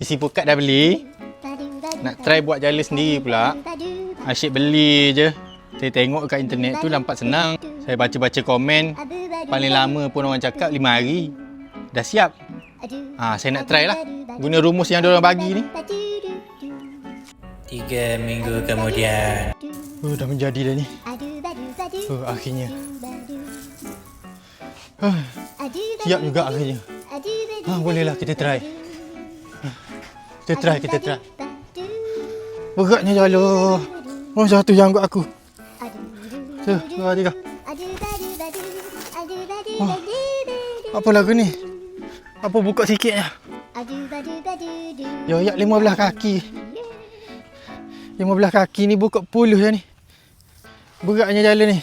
Isi pukat dah beli. Nak try buat jala sendiri pula. Asyik beli je. Saya tengok kat internet tu nampak senang. Saya baca-baca komen. Paling lama pun orang cakap 5 hari. Dah siap. Saya nak try lah. Guna rumus yang diorang bagi ni. 3 minggu kemudian. Dah menjadi dah ni. Akhirnya. Siap juga akhirnya. Bolehlah kita try. Kita try. Beratnya jala. Satu yang angkat aku. Dua, tiga. Apa lagu ni? Apa buka sikit je. Ya, 15 kaki. 15 kaki ni buka 10 je ni. Beratnya jalan ni.